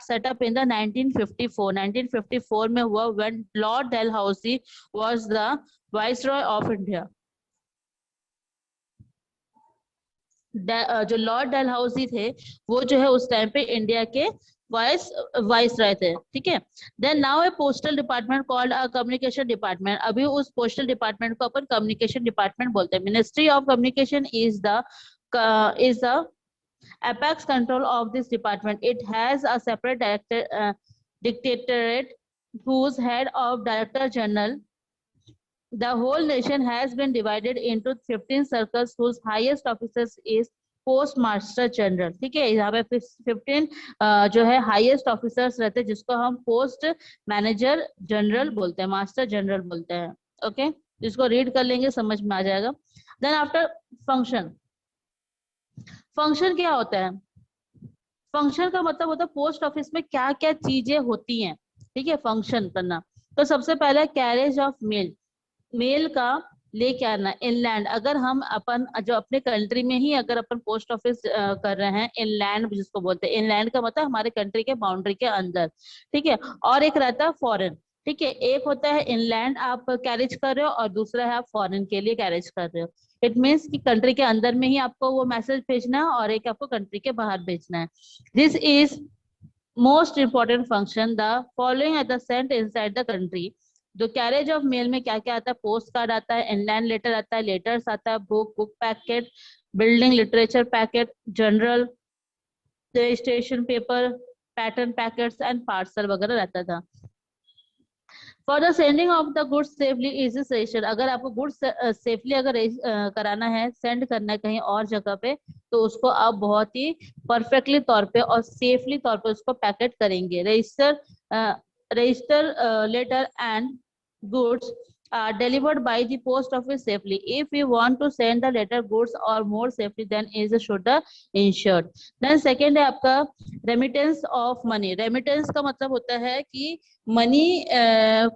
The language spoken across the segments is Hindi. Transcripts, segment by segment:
set up in the 1954. 1954 में हुआ when Lord Dalhousie was the Viceroy of India. जो लॉर्ड डलहौसी थे वो जो है उस टाइम पे इंडिया के वाइस रहे थे, ठीक है। Then now a postal department called a communication department, अभी उस पोस्टल डिपार्टमेंट को अपन कम्युनिकेशन डिपार्टमेंट बोलते हैं। Ministry of communication is the apex control of this department. It has a separate dictatorate whose head of director general. The whole nation has been divided into 15 circles whose highest officers is post master general, ठीक है। यहाँ पे 15 जो है हाईएस्ट ऑफिसर्स रहते हैं जिसको हम पोस्ट मैनेजर जनरल बोलते हैं, मास्टर जनरल बोलते हैं, ओके। जिसको रीड कर लेंगे समझ में आ जाएगा। देन आफ्टर फंक्शन, फंक्शन क्या होता है? फंक्शन का मतलब होता है पोस्ट ऑफिस में क्या क्या चीजें होती हैं, ठीक है, फंक्शन करना। तो सबसे पहले कैरेज ऑफ मेल, मेल का लेके आना इनलैंड। अगर हम अपन जो अपने कंट्री में ही अगर अपन पोस्ट ऑफिस कर रहे हैं, इनलैंड जिसको बोलते हैं, इनलैंड का मतलब हमारे कंट्री के बाउंड्री के अंदर, ठीक है। और एक रहता है फॉरेन, ठीक है। एक होता है इनलैंड आप कैरेज कर रहे हो और दूसरा है आप फॉरेन के लिए कैरेज कर रहे हो। इट मीन्स कि कंट्री के अंदर में ही आपको वो मैसेज भेजना है और एक आपको कंट्री के बाहर भेजना है। This is most important function. The following are the sent inside the country. जो कैरेज ऑफ मेल में क्या क्या आता है? पोस्ट कार्ड आता है, इनलैंड लेटर आता है, लेटर्स आता है, book packet, building literature packet, general registration paper, pattern packets and parcel वगैरह रहता था। For the sending of the goods safely is register. अगर आपको गुड्स सेफली अगर कराना है, सेंड करना है कहीं और जगह पे, तो उसको आप बहुत ही परफेक्टली तौर पे और सेफली तौर पे उसको पैकेट करेंगे। Register letter and goods are delivered by the post office safely. If you want to send the letter, goods or more safely, then is should the insured. Then second है आपका remittance of money. Remittance का मतलब होता है कि मनी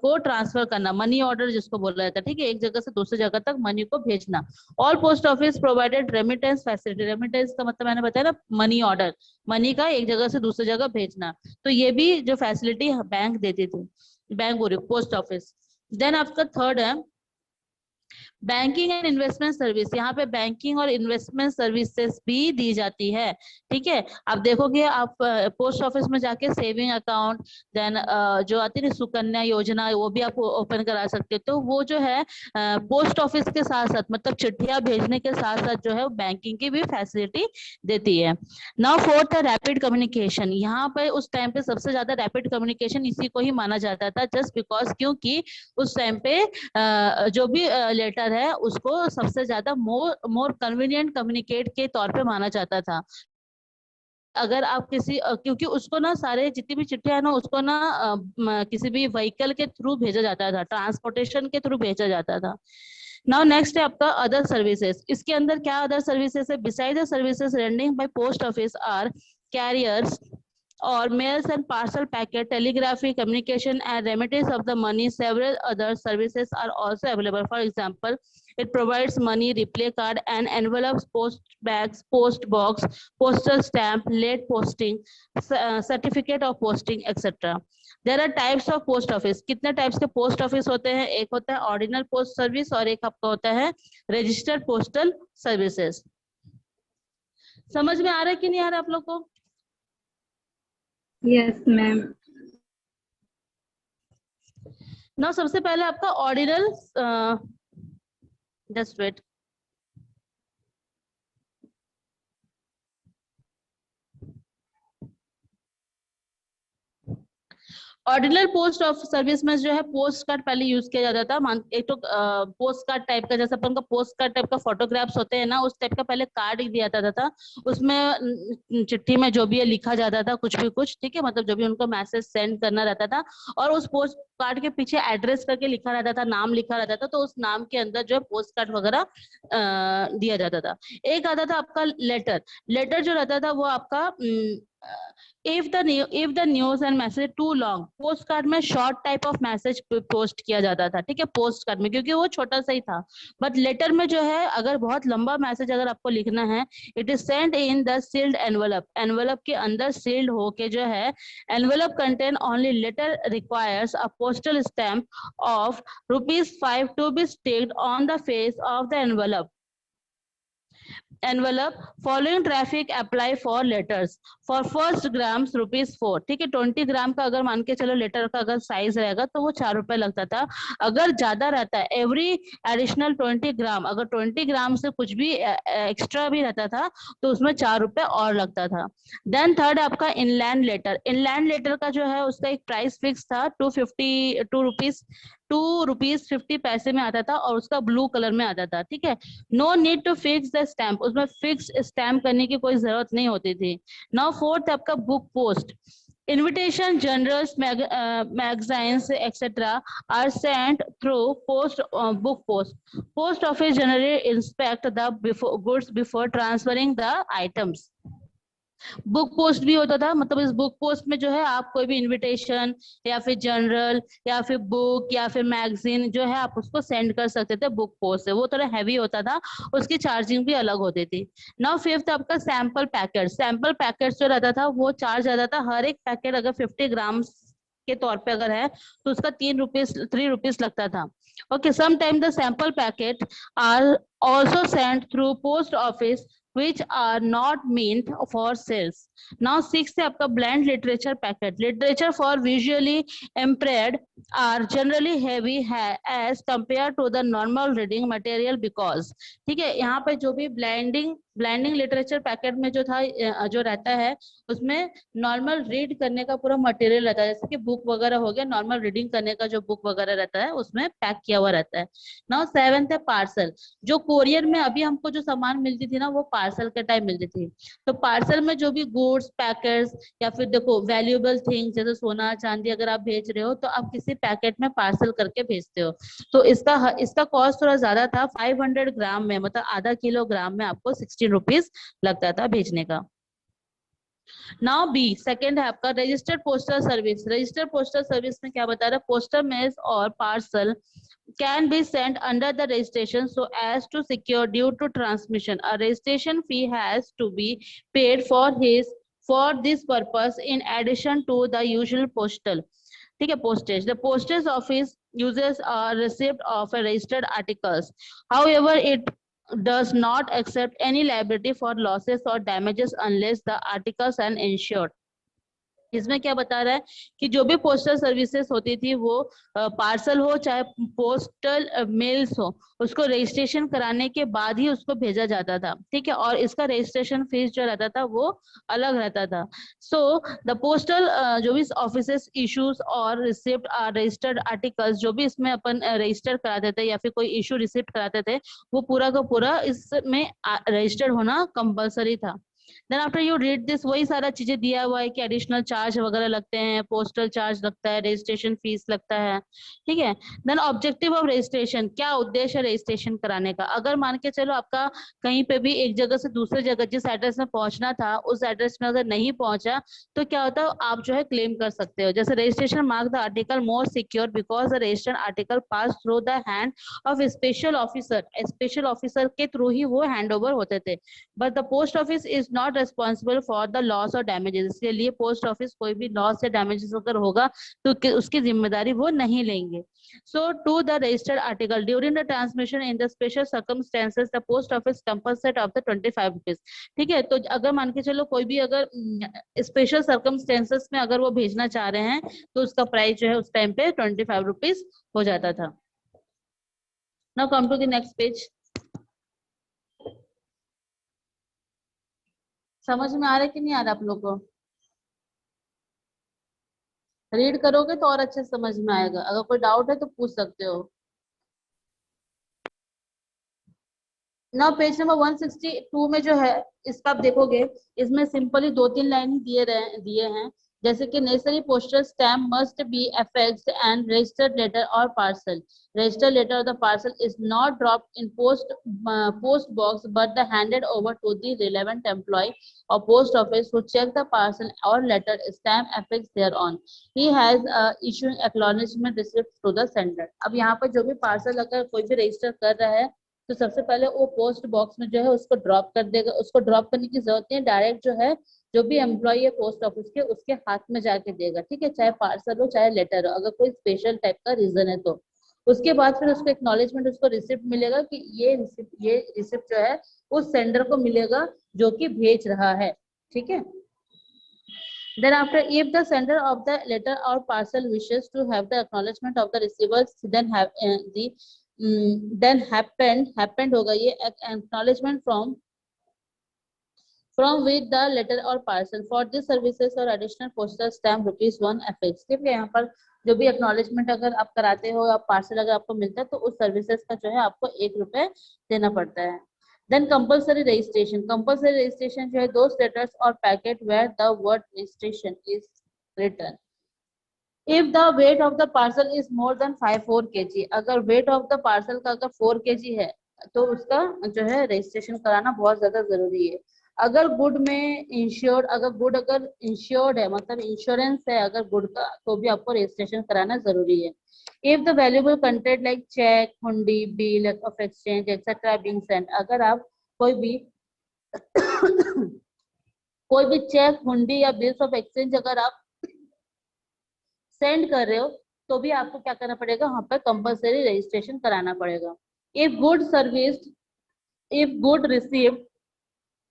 को ट्रांसफर करना, मनी ऑर्डर जिसको बोला जाता है, ठीक है, एक जगह से दूसरी जगह तक मनी को भेजना। All post office provided remittance facility. Remittance का मतलब मैंने बताया ना, मनी ऑर्डर, मनी का एक जगह से दूसरी जगह भेजना। तो ये भी जो फैसिलिटी बैंक देती थी, बैंक बोल रही पोस्ट ऑफिस। देन आपका थर्ड है बैंकिंग एंड इन्वेस्टमेंट सर्विस। यहाँ पे बैंकिंग और इन्वेस्टमेंट सर्विसेज भी दी जाती है, ठीक है। आप देखोगे आप पोस्ट ऑफिस में जाके सेविंग अकाउंट, देन जो आती है सुकन्या योजना, वो भी आप ओपन करा सकते हो। तो वो जो है पोस्ट ऑफिस के साथ साथ मतलब चिट्ठियां भेजने के साथ साथ जो है बैंकिंग की भी फैसिलिटी देती है। नाउ फोर्थ है रैपिड कम्युनिकेशन। यहाँ पे उस टाइम पे सबसे ज्यादा रैपिड कम्युनिकेशन इसी को ही माना जाता था, जस्ट बिकॉज क्योंकि उस टाइम पे जो भी लेटर है उसको सबसे ज्यादा मोर कन्वीनियंट कम्युनिकेट के तौर पे माना जाता था। अगर आप किसी क्योंकि उसको ना सारे जितनी भी चिट्ठियां है ना उसको ना किसी भी व्हीकल के थ्रू भेजा जाता था, ट्रांसपोर्टेशन के थ्रू भेजा जाता था। नाउ नेक्स्ट है आपका अदर सर्विसेज। इसके अंदर क्या अदर सर्विसेज है? Beside the services rending by post office are carriers or mails and parcel packet, telegraphy, communication and remittance of the money. Several other services are also available. For example, it provides money, replay card and envelopes, post bags, post box, postal stamp, late posting, certificate of posting, etc. There are types of post office. कितने types के post office होते हैं? एक होता है ordinal post service और एक आपका होता है registered postal services. समझ में आ रहा है कि नहीं आ रहा आप लोग को? Yes ma'am. नाउ सबसे पहले आपका ordinal, just wait, ordinal post of service में जो है पोस्ट कार्ड पहले यूज किया जाता था। एक तो पोस्ट कार्ड टाइप का, जैसे अपन का पोस्ट कार्ड टाइप का फोटोग्राफ्स होते हैं ना, उस टाइप का पहले कार्ड दिया जाता था। उसमें चिट्ठी में जो भी है लिखा जाता था कुछ भी कुछ, ठीक है, मतलब जो भी उनको मैसेज सेंड करना रहता था और उस पोस्ट कार्ड के पीछे एड्रेस करके लिखा रहता था, नाम लिखा रहता था, तो उस नाम के अंदर जो है पोस्ट कार्ड वगैरह दिया जाता था। एक आता था आपका लेटर। लेटर जो रहता था वो आपका if the news and message too long, post card में short type of message post किया जाता था, ठीक है, पोस्ट कार्ड में, क्योंकि वो छोटा सा ही था। बट लेटर में जो है, अगर बहुत लंबा मैसेज अगर आपको लिखना है, it is sent in the sealed envelope, envelope के अंदर सील्ड होके जो है, envelope contain only letter requires a postal stamp of ₹5 to be sticked on the face of the envelope. Following traffic apply for letters. For first grams ₹4, ठीक है, 20 ग्राम का अगर मान के चलो लेटर का अगर साइज रहेगा तो वो ₹4 लगता था। अगर ज्यादा रहता है, एवरी एडिशनल 20 ग्राम, अगर 20 ग्राम से कुछ भी एक्स्ट्रा भी रहता था तो उसमें ₹4 और लगता था। देन थर्ड आपका इनलैंड लेटर। इनलैंड लेटर का जो है उसका एक प्राइस फिक्स था, 2 रुपीज 50 में आता था, और उसका ब्लू कलर में आता था, ठीक है। No need to fix the stamp, उसमें फिक्स स्टैम्प करने की कोई जरूरत नहीं होती थी। नाउ फोर्थ आपका book post. Invitation, journals, magazines etcetera are sent through post, book post. Post office generally inspect the goods before transferring the items. Book post भी होता था, मतलब इस बुक पोस्ट में जो है आप कोई भी इनविटेशन या फिर जनरल या फिर बुक या फिर मैगजीन जो है आप उसको सेंड कर सकते थे बुक पोस्ट से। वो थोड़ा हैवी होता था, उसकी चार्जिंग भी अलग होती थी। नाउ फिफ्थ आपका सैंपल पैकेट। सैंपल पैकेट जो रहता था वो चार्ज आता था, हर एक पैकेट अगर 50 ग्राम के तौर पे अगर है तो उसका ₹3 लगता था। Okay, sometime the sample packet are also sent through post office which are not meant for sales. Now sixth है आपका blend literature packet. Literature for visually impaired are generally heavy as compared to the normal reading material because, ठीक है, यहाँ पे जो भी ब्लेंडिंग लिटरेचर पैकेट में जो था, जो रहता है उसमें नॉर्मल रीड करने का पूरा मटेरियल रहता है, जैसे कि बुक वगैरह हो गया, नॉर्मल रीडिंग करने का जो बुक वगैरह रहता है उसमें पैक किया हुआ रहता है। नाउ सेवेंथ है पार्सल। जो कोरियर में अभी हमको जो सामान मिलती थी ना वो पार्सल के टाइम मिलती थी। तो पार्सल में जो भी गुड्स पैकेट्स या फिर देखो वैल्यूएबल थिंग्स जैसे सोना चांदी अगर आप भेज रहे हो तो आप किसी पैकेट में पार्सल करके भेजते हो। तो इसका कॉस्ट थोड़ा ज्यादा था, 500 ग्राम में, मतलब आधा किलोग्राम में आपको ₹16 लगता था भेजने का। नाउ बी सेकेंड है आपका registered postal service. Registered postal service में क्या बता रहा है, पोस्टल मेल्स और parcel can be sent under the registration so as to secure due to transmission. A registration fee has to be paid for this purpose in addition to the usual postal, ठीक है, postage. The postage office uses a receipt of a registered articles. However, it does not accept any liability for losses or damages unless the articles are insured. इसमें क्या बता रहा है कि जो भी पोस्टल सर्विसेज होती थी वो पार्सल हो चाहे पोस्टल मेल्स हो, उसको रजिस्ट्रेशन कराने के बाद ही उसको भेजा जाता था, ठीक है, और इसका रजिस्ट्रेशन फीस जो रहता था वो अलग रहता था। सो द पोस्टल जो भी ऑफिसेस इश्यूज और रिसिप्ट रजिस्टर्ड आर्टिकल्स जो भी इसमें अपन रजिस्टर कराते थे या फिर कोई इशू रिसिप्ट कराते थे वो पूरा का पूरा इसमें रजिस्टर्ड होना कंपलसरी था। Then after you read this, वही सारा चीजें दिया हुआ है कि एडिशनल चार्ज वगैरह लगते हैं, पोस्टल चार्ज लगता है, रजिस्ट्रेशन फीस लगता है, ठीक है। देन ऑब्जेक्टिव ऑफ रजिस्ट्रेशन, क्या उद्देश्य है रजिस्ट्रेशन कराने का। अगर मान के चलो आपका कहीं पे भी एक जगह से दूसरे जगह जिस एड्रेस में पहुंचना था उस एड्रेस में अगर नहीं पहुंचा तो क्या होता है, आप जो है क्लेम कर सकते हो। जैसे registration mark the article more secure because the registered article pass through the hand of special officer. Special officer के थ्रू ही वो हैंड ओवर होते थे। But the post office is not responsible for the loss और डैमेजेस। इसके लिए पोस्ट ऑफिस कोई भी लॉस या डैमेजेस अगर होगा तो उसकी जिम्मेदारी वो नहीं लेंगे। So to the registered article during the transmission in the special circumstances the post office compensate of the ₹25, ठीक है। तो अगर मान के चलो कोई भी अगर स्पेशल सर्कमस्टेंसेस में अगर वो भेजना चाह रहे हैं तो उसका प्राइस जो है उस टाइम पे ₹25 हो जाता था। Now come to the next page. समझ में आ रहा है कि नहीं आ रहा आप लोग को। रीड करोगे तो और अच्छे से समझ में आएगा, अगर कोई डाउट है तो पूछ सकते हो। ना पेज नंबर 162 में जो है इसका आप देखोगे, इसमें सिंपली 2-3 लाइन दिए हैं जैसे कि necessary postal stamp must be affixed and registered letter or parcel. Registered letter of the parcel is not dropped in post box but the handed over to the relevant employee or post office who check the parcel or letter stamp affixed thereon. He has issued acknowledgement receipt to the sender. अब यहाँ पर जो भी पार्सल अगर कोई भी रजिस्टर कर रहा है तो सबसे पहले वो पोस्ट बॉक्स में जो है उसको ड्रॉप कर देगा। उसको ड्रॉप करने की जरूरत नहीं है, डायरेक्ट जो है जो भी एम्प्लॉय है पोस्ट ऑफिस के उसके हाथ में जाके देगा, ठीक है, चाहे पार्सल हो चाहे लेटर हो, अगर कोई स्पेशल टाइप का रीजन है तो। उसके बाद फिर उसको एक्नॉलेजमेंट, उसको रिसिप्ट मिलेगा कि ये रिसिप्ट जो है उस सेंडर को मिलेगा जो कि भेज रहा है, ठीक है। Then after, if the sender of the letter or parcel wishes to have the acknowledgement of the receivers, then have then happened होगा ये acknowledgement from with the letter or parcel for this services or additional postal stamp ₹1 affixed। ठीक है, यहाँ पर जो भी acknowledgement अगर आप कराते हो या पार्सल अगर आपको मिलता है तो उस सर्विसेज का जो है आपको ₹1 देना पड़ता है। Then compulsory registration जो है those letters or packet where the word registration is written. If the weight of the parcel is more than 4 kg, अगर weight of the parcel का अगर 4 kg है तो उसका जो है रजिस्ट्रेशन कराना बहुत ज्यादा जरूरी है। अगर गुड में इंश्योर्ड, अगर इंश्योर्ड है मतलब इंश्योरेंस है अगर गुड का, तो भी आपको रजिस्ट्रेशन कराना जरूरी है। If the valuable content like check, हुंडी, bill of exchange etc being sent, अगर आप कोई भी कोई भी चेक, हुंडी या बिल्स ऑफ एक्सचेंज अगर आप सेंड कर रहे हो तो भी आपको क्या करना पड़ेगा, वहां पर कंपलसरी रजिस्ट्रेशन कराना पड़ेगा। If good received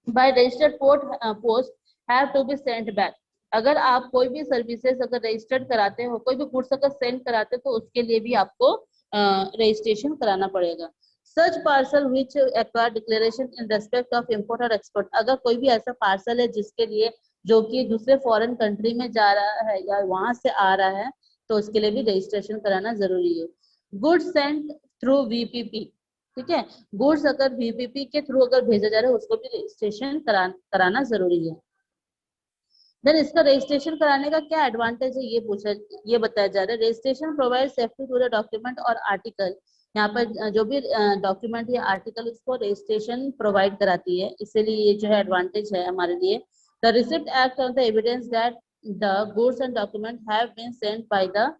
by registered post have to be sent back, अगर आप कोई भी सर्विसेज अगर रजिस्टर्ड कराते हो, कोई भी गुड्स अगर सेंड कराते हो तो उसके लिए भी आपको रजिस्ट्रेशन कराना पड़ेगा। Such parcel which acquire declaration in respect of import और एक्सपोर्ट, अगर कोई भी ऐसा पार्सल है जिसके लिए जो कि दूसरे फॉरेन कंट्री में जा रहा है या वहां से आ रहा है तो उसके लिए भी रजिस्ट्रेशन कराना जरूरी है। गुड्स सेंट थ्रू वीपीपी, ठीक है, गुड्स अगर वीपीपी के थ्रू अगर भेजा जा रहा है उसको भी रजिस्ट्रेशन कराना जरूरी है। देन इसका रजिस्ट्रेशन कराने का क्या एडवांटेज है ये बताया जा रहा है। Registration provide safety to the document और आर्टिकल, यहाँ पर जो भी डॉक्यूमेंट या आर्टिकल उसको रजिस्ट्रेशन प्रोवाइड कराती है, इसीलिए ये जो है एडवांटेज है हमारे लिए। The receipt act on the evidence that the goods and document have been sent by the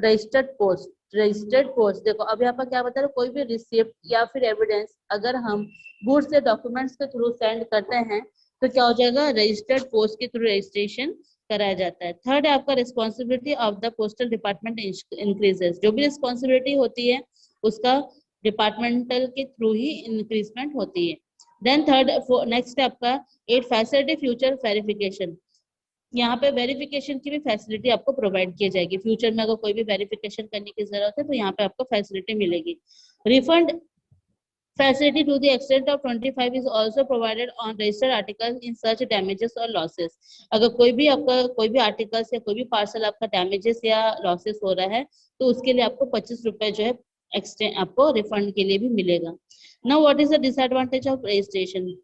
registered post. देखो अब यहाँ पर क्या बता रहे, कोई भी रिसिप्ट या फिर एविडेंस अगर हम गुड्स या डॉक्यूमेंट्स के थ्रू सेंड करते हैं तो क्या हो जाएगा, रजिस्टर्ड पोस्ट के थ्रू रजिस्ट्रेशन कराया जाता है। थर्ड है आपका responsibility of the postal department increases, जो भी रिस्पॉन्सिबिलिटी होती है उसका डिपार्टमेंटल के थ्रू ही इंक्रीजमेंट होती है। देन थर्ड नेक्स्ट है आपका 8 फैसिलिटी फ्यूचर वेरिफिकेशन, यहाँ पे वेरिफिकेशन की भी फैसिलिटी आपको प्रोवाइड की जाएगी। फ्यूचर में अगर कोई भी वेरिफिकेशन करने की जरूरत है तो यहाँ पे आपको फैसिलिटी मिलेगी। Refund facility to the extent of 25 is also provided on registered articles in such damages or losses। अगर कोई भी आपका कोई भी आर्टिकल्स या कोई भी पार्सल आपका डैमेजेस या लॉसेस हो रहा है तो उसके लिए आपको ₹25 जो है एक्सटेंड आपको रिफंड के लिए भी मिलेगा। Now what is the disadvantage of registration?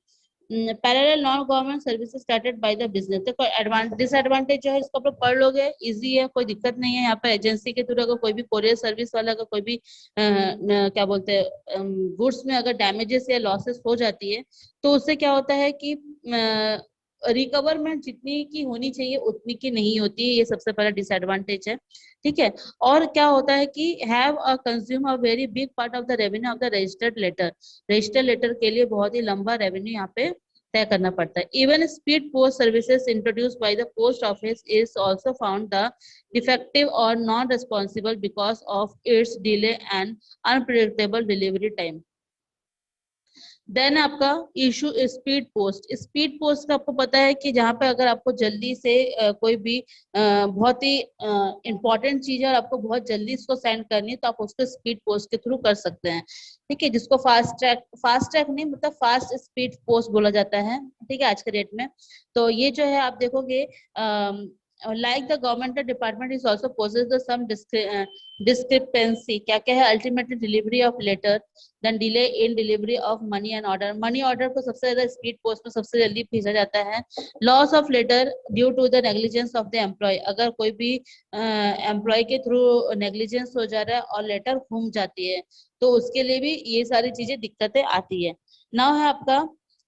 Parallel non government services started by the business. देखो डिसएडवांटेज जो है इसको आप लोग पढ़ लोगे, इजी है, कोई दिक्कत नहीं है। यहाँ पर एजेंसी के थ्रू अगर कोई भी कोरियर सर्विस वाला अगर कोई भी क्या बोलते हैं गुड्स में अगर डैमेजेस या लॉसेस हो जाती है तो उससे क्या होता है कि रिकवरमेंट जितनी की होनी चाहिए उतनी की नहीं होती है, ये सबसे पहला डिसएडवांटेज है, ठीक है। और क्या होता है कि have a consume a very big part of the revenue of the registered letter के लिए बहुत ही लंबा रेवेन्यू यहाँ पे तय करना पड़ता है। Even speed post services introduced by the post office is also found the defective और non responsible because of its delay and unpredictable delivery time. Then आपका इशू स्पीड पोस्ट का आपको पता है कि जहाँ पे अगर आपको जल्दी से कोई भी बहुत ही इंपॉर्टेंट चीज है और आपको बहुत जल्दी इसको सेंड करनी है तो आप उसको स्पीड पोस्ट के थ्रू कर सकते हैं, ठीक है, जिसको फास्ट ट्रैक नहीं मतलब फास्ट स्पीड पोस्ट बोला जाता है, ठीक है, आज के डेट में। तो ये जो है आप देखोगे like the governmental department is also possess the some discrepancy, क्या क्या है, ultimately delivery of letter, then delay in delivery of money and order. Money order को सबसे ज्यादा स्पीड पोस्ट में सबसे जल्दी भेजा जाता है. Loss of letter due to the negligence of the employee, अगर कोई भी एम्प्लॉय के थ्रू नेग्लिजेंस हो जा रहा है और लेटर घूम जाती है तो उसके लिए भी ये सारी चीजें दिक्कतें आती है. नाउ है आपका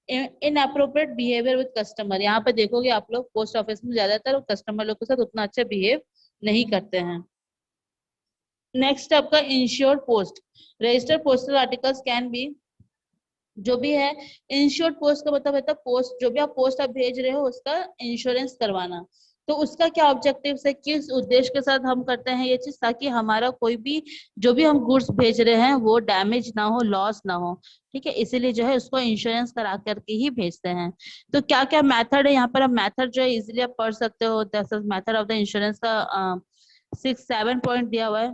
इनअप्रोप्रिएट बिहेवियर विद कस्टमर. यहाँ पे देखोगे आप लोग पोस्ट ऑफिस में ज्यादातर कस्टमर लोग के साथ उतना अच्छा बिहेव नहीं करते हैं. नेक्स्ट आपका insured post. Registered postal articles can be, जो भी है इंश्योर्ड पोस्ट का मतलब है पोस्ट, जो भी आप पोस्ट आप भेज रहे हो उसका इंश्योरेंस करवाना. तो उसका क्या ऑब्जेक्टिव है, किस उद्देश्य के साथ हम करते हैं ये चीज, ताकि हमारा कोई भी जो भी हम गुड्स भेज रहे हैं वो डैमेज ना हो, लॉस ना हो. ठीक है, इसीलिए जो है उसको इंश्योरेंस करा करके ही भेजते हैं. तो क्या क्या मेथड है यहाँ पर, आप मेथड जो है इजिली आप पढ़ सकते हो. मेथड ऑफ द इंश्योरेंस का 6-7 पॉइंट दिया हुआ है,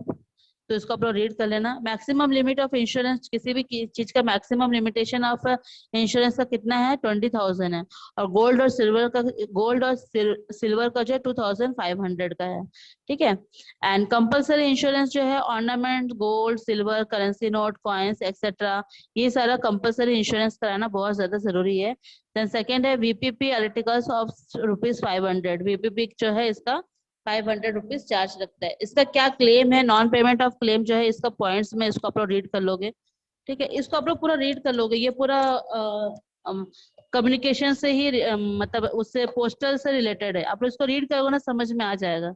तो इसको आप लोग रीड कर लेना. मैक्सिमम लिमिट ऑफ इंश्योरेंस, किसी भी चीज का मैक्सिमम लिमिटेशन ऑफ इंश्योरेंस का कितना है, 20,000 है. और गोल्ड और सिल्वर का जो है 2,500 का है. ठीक है. एंड कंपल्सरी इंश्योरेंस जो है ornament, gold, silver, currency note, coins etcetera, ये सारा कंपल्सरी इंश्योरेंस कराना बहुत ज्यादा जरूरी है. देन सेकेंड है वीपीपी आर्टिकल्स ऑफ ₹500. वीपीपी जो है इसका 500 रुपीज चार्ज लगता है. इसका क्या क्लेम है, नॉन पेमेंट ऑफ क्लेम जो है इसका पॉइंट्स में, इसको आप लोग रीड कर लोगे. ठीक है, इसको आप लोग पूरा रीड कर लोगे. ये पूरा कम्युनिकेशन से ही मतलब उससे पोस्टल से रिलेटेड है. आप लोग इसको रीड करोगे ना समझ में आ जाएगा.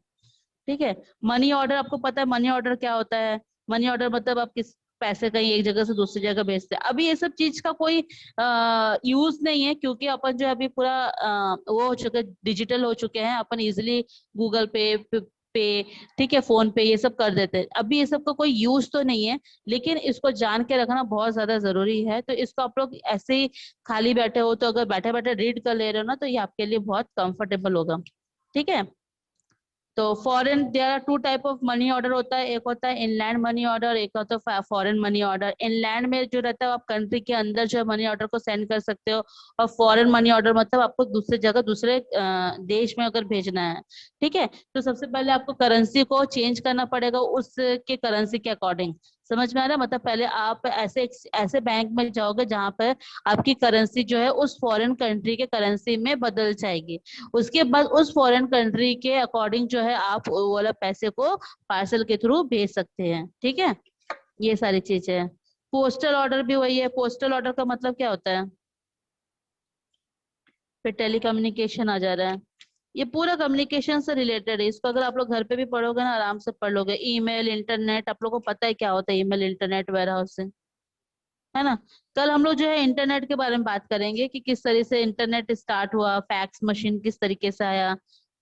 ठीक है. मनी ऑर्डर, आपको पता है मनी ऑर्डर क्या होता है. मनी ऑर्डर मतलब आप किस पैसे कहीं एक जगह से दूसरी जगह भेजते हैं. अभी ये सब चीज का कोई यूज नहीं है, क्योंकि अपन जो अभी पूरा वो हो चुके, डिजिटल हो चुके हैं. अपन इजिली गूगल पे, ठीक है, फोन पे, ये सब कर देते हैं. अभी ये सब का कोई यूज तो नहीं है, लेकिन इसको जान के रखना बहुत ज्यादा जरूरी है. तो इसको आप लोग ऐसे ही खाली बैठे हो तो अगर बैठे बैठे रीड कर ले रहे हो ना तो ये आपके लिए बहुत कंफर्टेबल होगा. ठीक है. तो foreign, there are 2 type of money order होता है. एक होता है इनलैंड मनी ऑर्डर, एक होता है फॉरेन मनी ऑर्डर. इनलैंड में जो रहता है आप कंट्री के अंदर जो है मनी ऑर्डर को सेंड कर सकते हो, और फॉरेन मनी ऑर्डर मतलब आपको दूसरी जगह, दूसरे देश में अगर भेजना है. ठीक है. तो सबसे पहले आपको करेंसी को चेंज करना पड़ेगा उसके करेंसी के अकॉर्डिंग. समझ में आ रहा है. मतलब पहले आप ऐसे बैंक में जाओगे जहां पर आपकी करेंसी जो है उस फॉरेन कंट्री के करेंसी में बदल जाएगी. उसके बाद उस फॉरेन कंट्री के अकॉर्डिंग जो है आप वो वाला पैसे को पार्सल के थ्रू भेज सकते हैं. ठीक है. ये सारी चीजें है. पोस्टल ऑर्डर भी वही है. पोस्टल ऑर्डर का मतलब क्या होता है, फिर टेलीकम्युनिकेशन आ जा रहा है. ये पूरा कम्युनिकेशन से रिलेटेड है. इसको अगर आप लोग घर पे भी पढ़ोगे ना आराम से पढ़ लोगे. ईमेल, इंटरनेट, आप लोगों को पता है क्या होता है ईमेल, इंटरनेट, वेयर हाउसिंग, है ना. कल हम लोग जो है इंटरनेट के बारे में बात करेंगे कि किस तरह से इंटरनेट स्टार्ट हुआ, फैक्स मशीन किस तरीके से आया.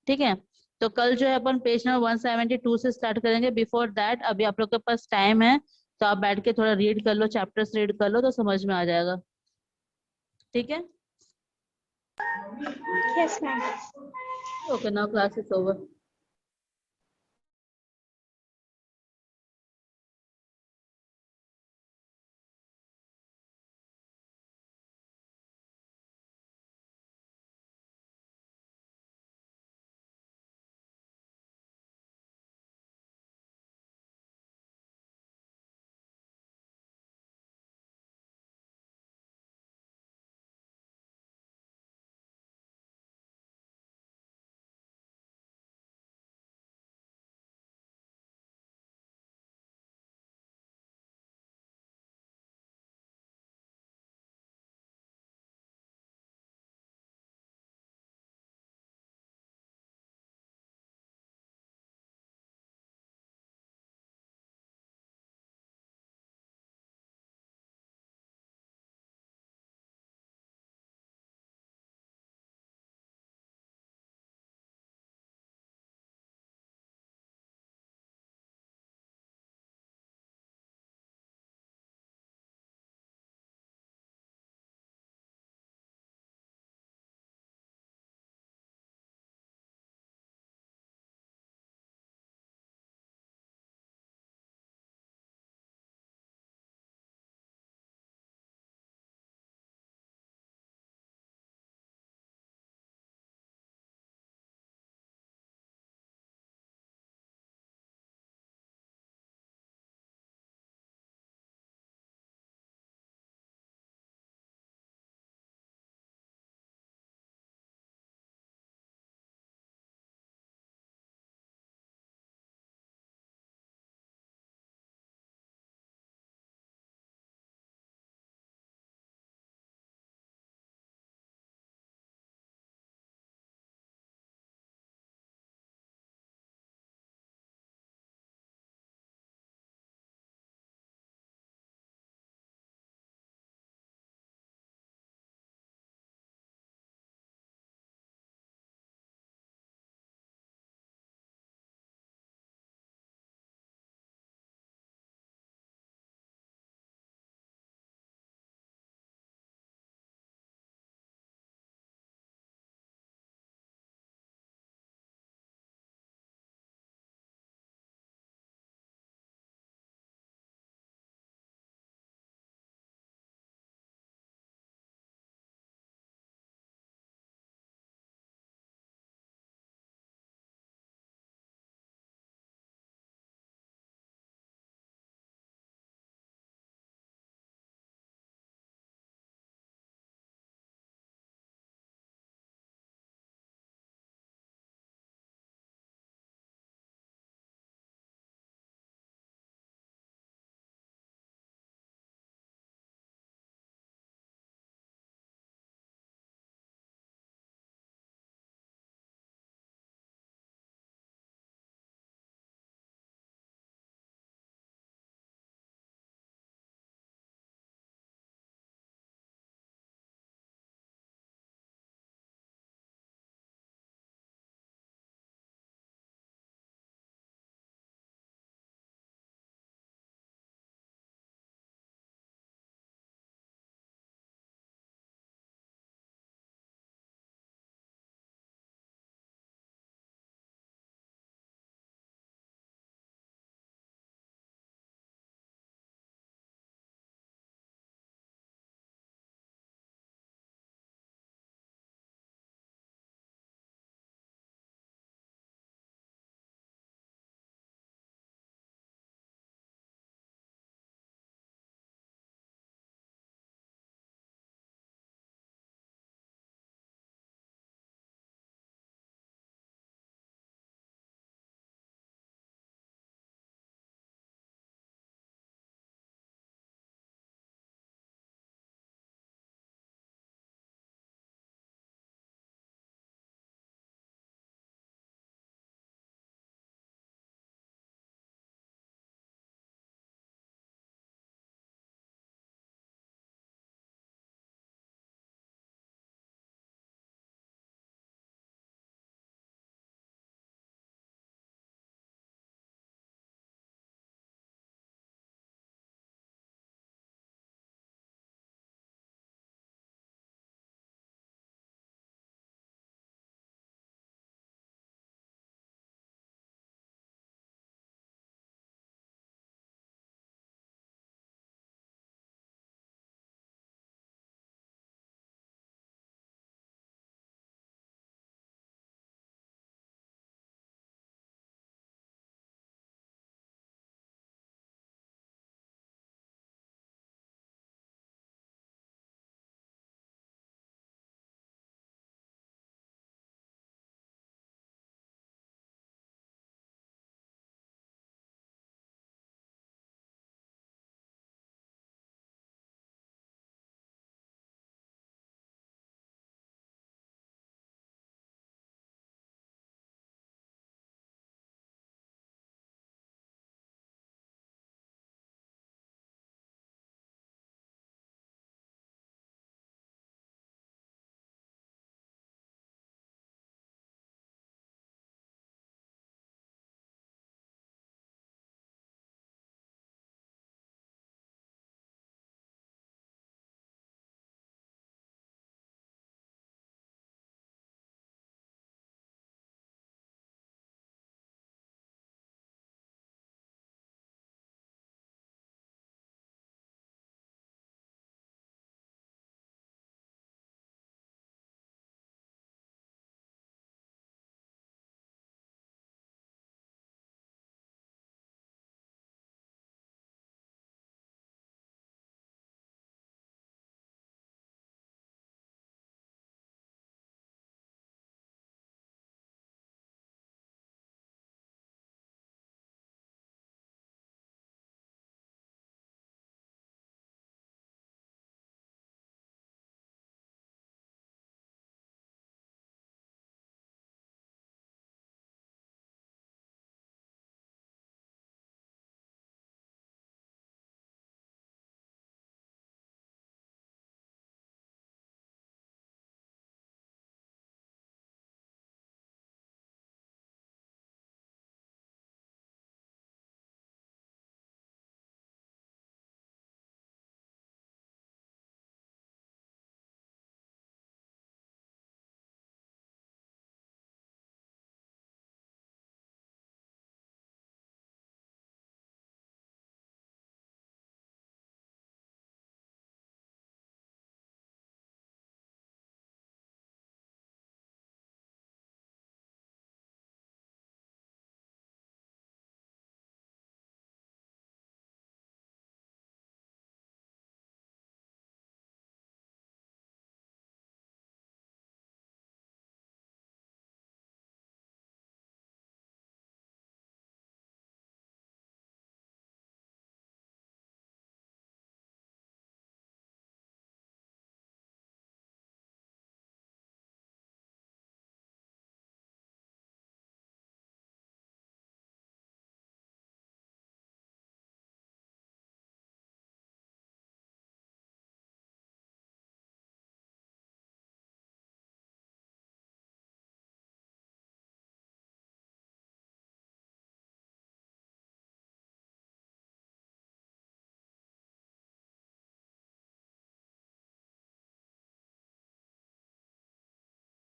ठीक है. तो कल जो है अपन पेज नंबर 172 से स्टार्ट करेंगे. बिफोर दैट अभी आप लोग के पास टाइम है तो आप बैठ के थोड़ा रीड कर लो, चैप्टर्स रीड कर लो तो समझ में आ जाएगा. ठीक है. Yes, ma'am. Okay, now class is over.